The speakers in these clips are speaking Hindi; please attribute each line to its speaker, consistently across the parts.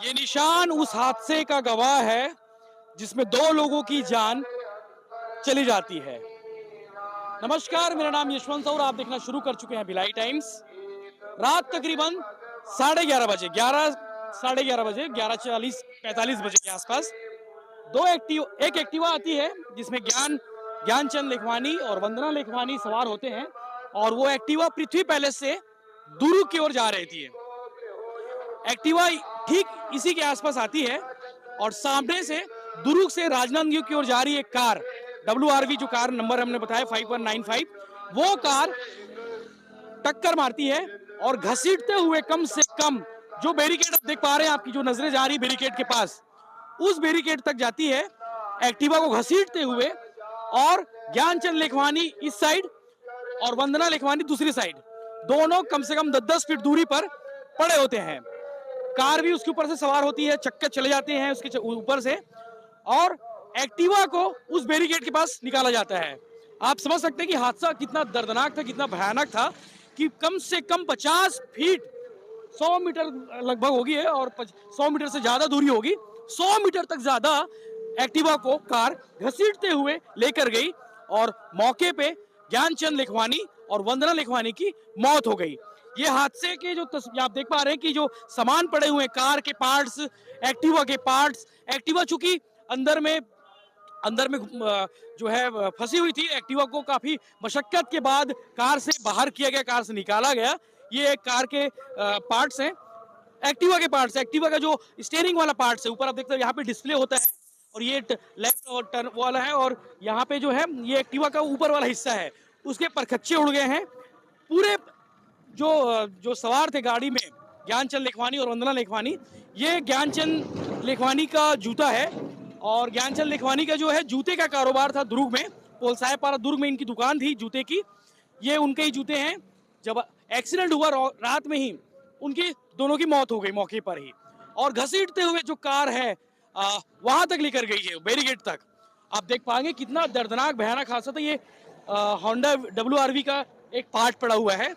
Speaker 1: ये निशान उस हादसे का गवाह है जिसमें 2 लोगों की जान चली जाती है। नमस्कार, मेरा नाम यशवंत और आप देखना शुरू कर चुके हैं भिलाई टाइम्स। रात तकरीबन 11:30 बजे, 11 बजे, 11:40-45 बजे के आसपास एक एक्टिवा आती है जिसमें ज्ञानचंद लेखवानी और वंदना लेखवानी सवार होते हैं और वो एक्टिवा पृथ्वी पैलेस से दुरु की ओर जा रही थी। एक्टिवा ठीक इसी के आसपास आती है और सामने से दुर्ग से राजनांदगांव की ओर जा रही एक कार WRV, जो कार नंबर हमने बताया 5195, वो कार टक्कर मारती है और घसीटते हुए कम से कम जो बैरिकेड आप देख पा रहे हैं, आपकी जो नजरें जा रही बैरिकेड के पास, उस बैरिकेड तक जाती है एक्टिवा को घसीटते हुए। और ज्ञानचंद लेखवानी इस साइड और वंदना लेखवानी दूसरी साइड, दोनों कम से कम 10-10 फीट दूरी पर पड़े होते हैं। कार भी उसके ऊपर से सवार होती है, चक्कर चले जाते हैं उसके ऊपर से और एक्टिवा को उस बैरिकेड के पास निकाला जाता है। आप समझ सकते हैं कि हादसा कितना दर्दनाक था, कितना भयानक था कि कम से कम 50 फीट 100 मीटर लगभग होगी है और 100 मीटर से ज्यादा दूरी होगी, 100 मीटर तक ज्यादा एक्टिवा को कार घसीटते हुए लेकर गई और मौके पे ज्ञानचंद लेखवानी और वंदना लेखवानी की मौत हो गई। ये हादसे के जो आप देख पा रहे हैं कि जो सामान पड़े हुए हैं, कार के पार्ट्स, एक्टिवा के पार्ट्स, एक्टिवा चूंकि अंदर में जो है फंसी हुई थी, एक्टिवा को काफी मशक्कत के बाद कार से बाहर किया गया, कार से निकाला गया। ये एक कार के पार्ट्स हैं, एक्टिवा के पार्ट्स, एक्टिवा का जो स्टीयरिंग वाला पार्ट्स है, ऊपर आप देखते हैं यहाँ पे डिस्प्ले होता है और ये लेफ्ट और टर्न वाला है और यहाँ पे जो है ये एक्टिवा का ऊपर वाला हिस्सा है, उसके परखच्चे उड़ गए हैं। पूरे जो सवार थे गाड़ी में, ज्ञानचंद लेखवानी और वंदना लेखवानी, ये ज्ञानचंद लेखवानी का जूता है और ज्ञानचंद लेखवानी का जो है जूते का कारोबार था दुर्ग में, पोलसायपारा दुर्ग में इनकी दुकान थी जूते की। ये उनके ही जूते हैं। जब एक्सीडेंट हुआ रात में ही उनकी दोनों की मौत हो गई मौके पर ही और घसीटते हुए जो कार है वहां तक लेकर गई है, बैरिकेड तक। आप देख पाएंगे कितना दर्दनाक भयानक हादसा था। ये होंडा WRV का एक पार्ट पड़ा हुआ है।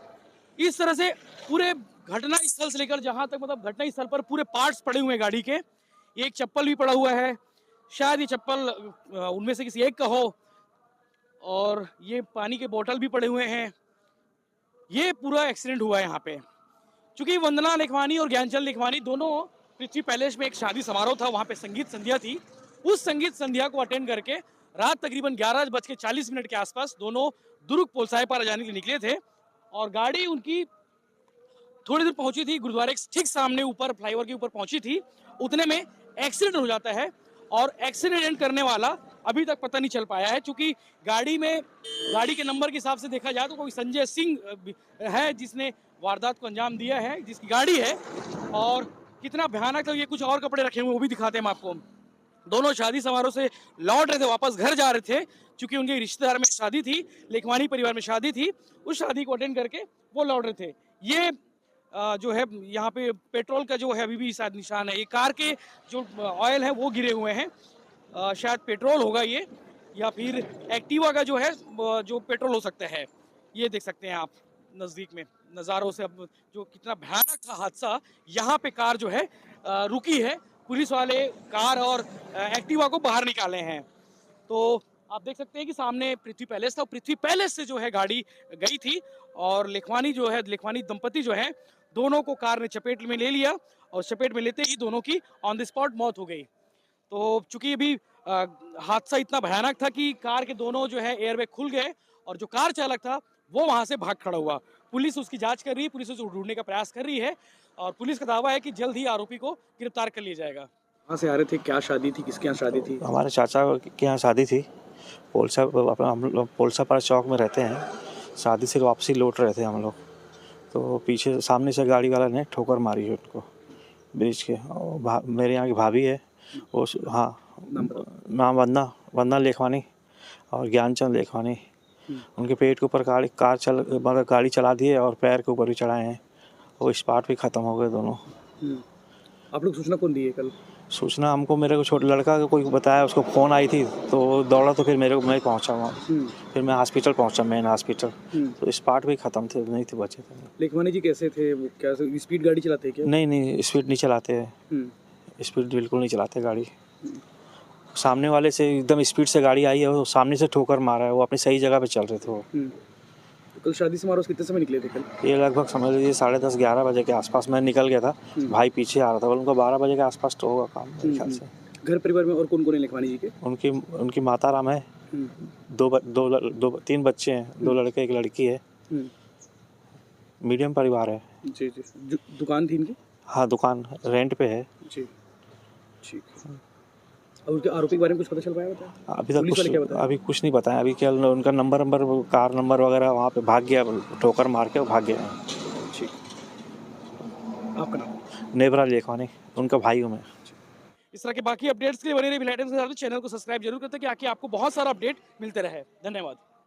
Speaker 1: इस तरह से पूरे घटना स्थल से लेकर जहां तक, मतलब घटना स्थल पर पूरे पार्ट्स पड़े हुए हैं गाड़ी के। एक चप्पल भी पड़ा हुआ है, शायद ये चप्पल उनमें से किसी एक का हो, और ये पानी के बोतल भी पड़े हुए हैं। ये पूरा एक्सीडेंट हुआ है यहाँ पे। चूंकि वंदना लेखवानी और ज्ञानचंद लेखवानी दोनों पृथ्वी पैलेस में एक शादी समारोह था, वहां पे संगीत संध्या थी। उस संगीत संध्या को अटेंड करके रात तकरीबन 11:40 के आसपास दोनों दुर्ग पोलसायपारा जाने के लिए निकले थे और गाड़ी उनकी थोड़ी देर पहुंची थी, गुरुद्वारे ठीक सामने ऊपर फ्लाईओवर के ऊपर पहुंची थी। उतने में एक्सीडेंट हो जाता है और एक्सीडेंट करने वाला अभी तक पता नहीं चल पाया है। चूंकि गाड़ी के नंबर के हिसाब से देखा जाए तो कोई संजय सिंह है जिसने वारदात को अंजाम दिया है, जिसकी गाड़ी है। और कितना भयानक था, ये कुछ और कपड़े रखे हुए वो भी दिखाते हैं हम आपको। दोनों शादी समारोह से लौट रहे थे, वापस घर जा रहे थे, क्योंकि उनके रिश्तेदार में शादी थी, लेखवानी परिवार में शादी थी। उस शादी को अटेंड करके वो लौट रहे थे। ये जो है यहाँ पे पेट्रोल का जो है अभी भी शायद निशान है। ये कार के जो ऑयल है वो गिरे हुए हैं, शायद पेट्रोल होगा ये, या फिर एक्टिवा का जो है जो पेट्रोल हो सकता है। ये देख सकते हैं आप नजदीक में नज़ारों से अब जो कितना भयानक था हादसा। यहाँ पे कार जो है रुकी है, पुलिस वाले कार और एक्टिवा को बाहर निकाले हैं। तो आप देख सकते हैं कि सामने पृथ्वी पैलेस था, पृथ्वी पैलेस से जो है गाड़ी गई थी और लेखवानी दंपति जो है, दोनों को कार ने चपेट में ले लिया और चपेट में लेते ही दोनों की ऑन द स्पॉट मौत हो गई। तो चूंकि अभी हादसा इतना भयानक था कि कार के दोनों जो है एयरबैग खुल गए और जो कार चालक था वो वहां से भाग खड़ा हुआ। पुलिस उसकी जांच कर रही है, पुलिस उसे ढूंढने का प्रयास कर रही है और पुलिस का दावा है कि जल्द ही आरोपी को गिरफ्तार कर लिया जाएगा।
Speaker 2: कहाँ से आ रहे थे, क्या शादी थी, किसके यहाँ शादी थी?
Speaker 3: हमारे चाचा के यहाँ शादी थी। हम लोग पोलसापारा चौक में रहते हैं। शादी से वापसी लौट रहे थे हम लोग, तो पीछे सामने से गाड़ी वाला ने ठोकर मारी है उनको ब्रिज के। मेरे यहाँ की भाभी है वो, हाँ, नाम वंदना लेखवानी और ज्ञानचंद लेखवानी। उनके पेट के ऊपर गाड़ी चला दी है और पैर के ऊपर भी चढ़ाए हैं, वो स्पॉट पे ख़त्म हो गए दोनों।
Speaker 2: आप लोग सूचना कौन दी है? कल
Speaker 3: सूचना हमको मेरे को छोटा लड़का का कोई बताया, उसको फ़ोन आई थी तो दौड़ा, तो फिर मैं पहुंचा वहाँ। फिर मैं हॉस्पिटल पहुंचा, मेन हॉस्पिटल, तो स्पॉट भी ख़त्म थे, नहीं थे, बचे थे।
Speaker 2: लेखवानी जी कैसे थे? वो क्या स्पीड गाड़ी चलाते हैं क्या?
Speaker 3: नहीं, स्पीड नहीं चलाते हैं। स्पीड बिल्कुल नहीं चलाते गाड़ी। सामने वाले से एकदम स्पीड से गाड़ी आई है, वो सामने से ठोकर मारा है, वो अपनी सही जगह पे चल रहे थे वो।
Speaker 2: तो कल शादी समारोह कितने समय निकले थे कल?
Speaker 3: ये लगभग समझ लीजिए 10:30-11 बजे के आसपास मैं निकल गया था। भाई पीछे आ रहा था, उनको 12 बजे के आसपास तो होगा काम मेरे ख्याल से।
Speaker 2: घर परिवार में और कौन कौन है लखवानी जी के?
Speaker 3: उनकी माता राम है, तीन बच्चे हैं, 2 लड़के 1 लड़की है। मीडियम परिवार है।
Speaker 2: जी जी। दुकान थी इनकी?
Speaker 3: हाँ, दुकान रेंट पे है।
Speaker 2: जी ठीक है। और उसके आरोपी के बारे में कुछ पता चल पाया? बता
Speaker 3: अभी कुछ नहीं बताया। अभी क्या उनका नंबर कार नंबर वगैरह वहाँ पे भाग गया, ठोकर मार के वो भाग गया।
Speaker 2: ठीक। आपका नाम?
Speaker 3: नेबरा लेखवानी, उनका भाई हूँ मैं।
Speaker 1: इस तरह के बाकी अपडेट्स के लिए बने रहिए भिलाई टाइम्स के साथ, चैनल को सब्सक्राइब जरूर करते हैं कि आके आपको बहुत सारा अपडेट मिलते रहे। धन्यवाद।